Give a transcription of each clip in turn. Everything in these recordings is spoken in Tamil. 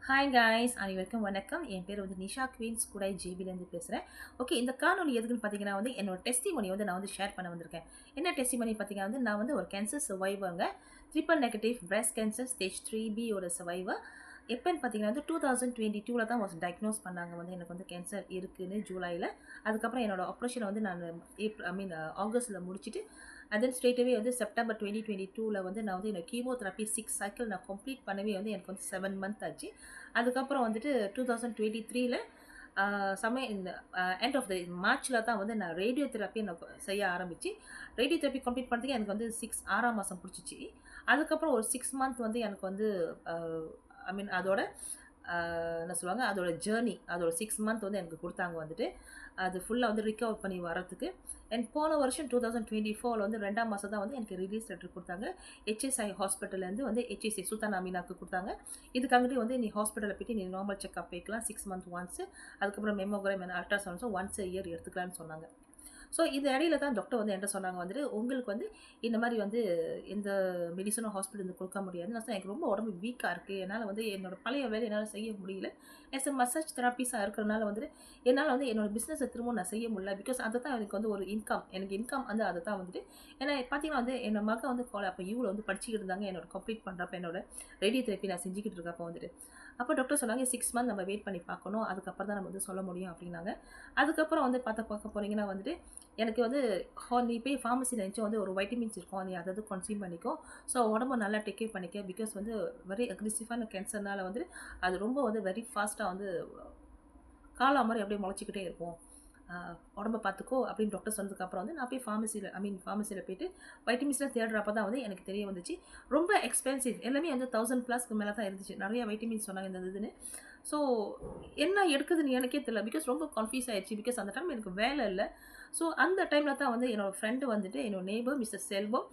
ஹாய் காய்ஸ், அனைவருக்கும் வணக்கம். என் பேர் வந்து நிஷா குவீன்ஸ் கூட ஜிபிலேருந்து பேசுகிறேன். ஓகே, இந்த காணொலி எதுக்குன்னு பார்த்தீங்கன்னா வந்து என்னோட டெஸ்டிமோனி வந்து நான் வந்து ஷேர் பண்ண வந்திருக்கேன். என்ன டெஸ்டிமோனி பார்த்தீங்கன்னா வந்து நான் வந்து ஒரு கேன்சர் சர்வைவருங்க. Triple negative breast cancer stage 3B ஓட சர்வைவர். எப்போன்னு பார்த்தீங்கன்னா வந்து 2022 தான் வாஸ் டயக்னோஸ் பண்ணாங்க வந்து எனக்கு வந்து கேன்சர் இருக்குன்னு ஜூலையில். அதுக்கப்புறம் என்னோட ஆப்ரேஷனை வந்து நான் ஆகஸ்ட்டில் முடிச்சுட்டு தென் ஸ்ட்ரெயிட்டவே வந்து செப்டம்பர் 2022 வந்து நான் வந்து என்னோட கீமோதெரப்பி 6 சைக்கிள் நான் கம்ப்ளீட் பண்ணவே வந்து எனக்கு வந்து 7 மந்த் ஆச்சு. அதுக்கப்புறம் வந்துட்டு 2023ல இந்த எண்ட் ஆஃப் த மார்ச்சில் தான் வந்து நான் ரேடியோ தெரப்பி நான் செய்ய ஆரம்பித்து ரேடியோ தெரப்பி கம்ப்ளீட் பண்ணுறதுக்கு எனக்கு வந்து 6ஆம் மாதம் பிடிச்சிச்சு. அதுக்கப்புறம் ஒரு 6 மந்த் வந்து எனக்கு வந்து அதோட என்ன சொல்லுவாங்க, அதோட ஜேர்னி, அதோட 6 மந்த் வந்து எனக்கு கொடுத்தாங்க வந்துட்டு அது ஃபுல்லாக வந்து ரிகவர் பண்ணி வரத்துக்கு. அண்ட் போன வருஷம் 2024 வந்து 2ஆம் மாதம் தான் வந்து எனக்கு ரிலீஸ் லெட்டர் கொடுத்தாங்க. HSI ஹாஸ்பிட்டல்லேருந்து வந்து HSI சுல்தான் அமீனாக்கு கொடுத்தாங்க. இதுக்காகவே வந்து நீ ஹாஸ்பிட்டலில் போய்ட்டு நீ நார்மல் செக்அப் போய்க்கலாம் 6 மந்த் ஒன்ஸு. அதுக்கப்புறம் மெமோகிராம் அல்ட்ராசவுண்ட்ஸும் ஒன்ஸ் இயர் எடுத்துக்கலான்னு சொன்னாங்க. ஸோ இந்த இடையில தான் டாக்டர் வந்து என்கிட்ட சொன்னாங்க வந்துட்டு, உங்களுக்கு வந்து இந்த மாதிரி வந்து எந்த மெடிசனும் ஹாஸ்பிட்டல் கொடுக்க முடியாது. நான் எனக்கு ரொம்ப உடம்பு வீக்காக இருக்குது, என்னால் வந்து என்னோட பழைய வேலை என்னால் செய்ய முடியல. எஸ் மசாஜ் தெராப்பிஸாக இருக்கிறனால வந்துட்டு என்னால் வந்து என்னோட பிஸ்னஸை திரும்பவும் நான் செய்ய முடியல. பிகாஸ் அதை தான் எனக்கு வந்து ஒரு எனக்கு இன்கம் வந்து அதை தான் வந்துட்டு ஏன்னா பார்த்தீங்கன்னா வந்து என்னோட மகன் வந்து அப்போ யூவில் வந்து படிச்சுக்கிட்டு இருந்தாங்க. என்னோட கம்ப்ளீட் பண்ணுறப்ப என்னோட ரேடியோ தெரப்பி நான் செஞ்சுக்கிட்டு இருக்கப்போ வந்துட்டு அப்போ டாக்டர் சொன்னாங்க 6 மந்த் நம்ம வெயிட் பண்ணி பார்க்கணும், அதுக்கப்புறம் தான் நம்ம வந்து சொல்ல முடியும் அப்படின்னாங்க. அதுக்கப்புறம் வந்து பார்க்க போனீங்கன்னா வந்துட்டு எனக்கு வந்து நீ போய் ஃபார்மசியில் நினச்சி வந்து ஒரு வைட்டமின்ஸ் இருக்கும், நீ அதாவது கன்சியூம் பண்ணிக்கோ. ஸோ உடம்பு நல்லா டேக் கேர் பண்ணிக்க. பிகாஸ் வந்து வெரி அக்ரெசிவான கேன்சர்னால வந்து அது ரொம்ப வந்து வெரி ஃபாஸ்ட்டாக வந்து காலா மாதிரி அப்படியே முளைச்சிக்கிட்டே இருக்கும், உடம்ப பார்த்துக்கோ அப்படின்னு டாக்டர் சொன்னதுக்கப்புறம் வந்து நான் போய் ஃபார்மசியில் போயிட்டு வைட்டமின்ஸ்லாம் தேடுறப்ப தான் வந்து எனக்கு தெரிய வந்துச்சு. ரொம்ப எக்ஸ்பென்சிவ், எல்லாமே வந்து 1000+ மேலே தான் இருந்துச்சு. நிறைய வைட்டமின்ஸ் சொன்னாங்க இந்த இதுன்னு. ஸோ என்ன எடுக்குதுன்னு எனக்கே தெரியல. பிகாஸ் ரொம்ப கன்ஃபியூஸ் ஆகிடுச்சு. பிகாஸ் அந்த டைம் எனக்கு வேலை இல்லை. ஸோ அந்த டைமில் தான் வந்து என்னோடய ஃப்ரெண்டு வந்துட்டு என்னோட நேபர் மிஸ்டர் செல்வம்,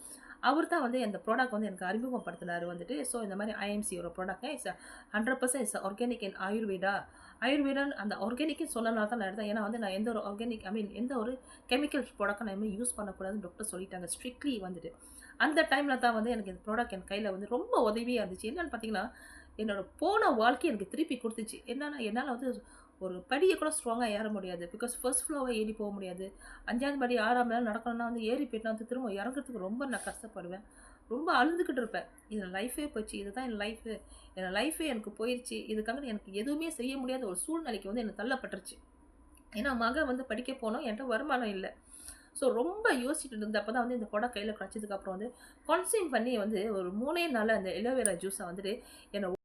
அவர் தான் வந்து அந்த ப்ராடக்ட் வந்து எனக்கு அறிமுகப்படுத்தினார் வந்துட்டு. ஸோ இந்த மாதிரி IMCயோட product its 100% its organic and ஆயுர்வேதான் அந்த ஆர்கானிக்னு சொன்னனால தான் நான் எடுத்தேன். ஏன்னா வந்து நான் எந்த ஒரு ஆர்கானிக் எந்த ஒரு கெமிக்கல் ப்ராடக்ட்டும் நான் யூஸ் பண்ணக்கூடாதுன்னு டாக்டர் சொல்லிட்டாங்க ஸ்ட்ரிக்ட்லி வந்துட்டு. அந்த டைமில் தான் வந்து எனக்கு இந்த ப்ராடக்ட் என் கையில் வந்து ரொம்ப உதவியாக இருந்துச்சு. என்னென்னு பார்த்தீங்கன்னா என்னோட போன வாழ்க்கை எனக்கு திருப்பி கொடுத்துச்சு. என்னன்னா என்னால் வந்து ஒரு படியை கூட ஸ்ட்ராங்காக ஏற முடியாது. பிகாஸ் ஃபர்ஸ்ட் ஃப்ளோவை ஏறி போக முடியாது. 5ஆம் படி 6ஆம் நாள் நடக்கணும்னா வந்து ஏறி போயிட்டா வந்து திரும்ப இறங்குறதுக்கு ரொம்ப நான் கஷ்டப்படுவேன். ரொம்ப அழுதுகிட்டு இருப்பேன். என் லைஃபே போச்சு, இதுதான் என் லைஃபு, என் லைஃபே எனக்கு போயிடுச்சு, இதுக்காக எனக்கு எதுவுமே செய்ய முடியாத ஒரு சூழ்நிலைக்கு வந்து எனக்கு தள்ளப்பட்டுருச்சு. ஏன்னா மகன் வந்து படிக்க போனோம், என்கிட்ட வருமானம் இல்லை. ஸோ ரொம்ப யோசிச்சுட்டு இருந்தப்போ தான் வந்து இந்த கொடை கையில் கிடச்சதுக்கப்புறம் வந்து கன்சியூம் பண்ணி வந்து ஒரு 3 நாளில் அந்த எலோவேரா ஜூஸை வந்துட்டு என்னை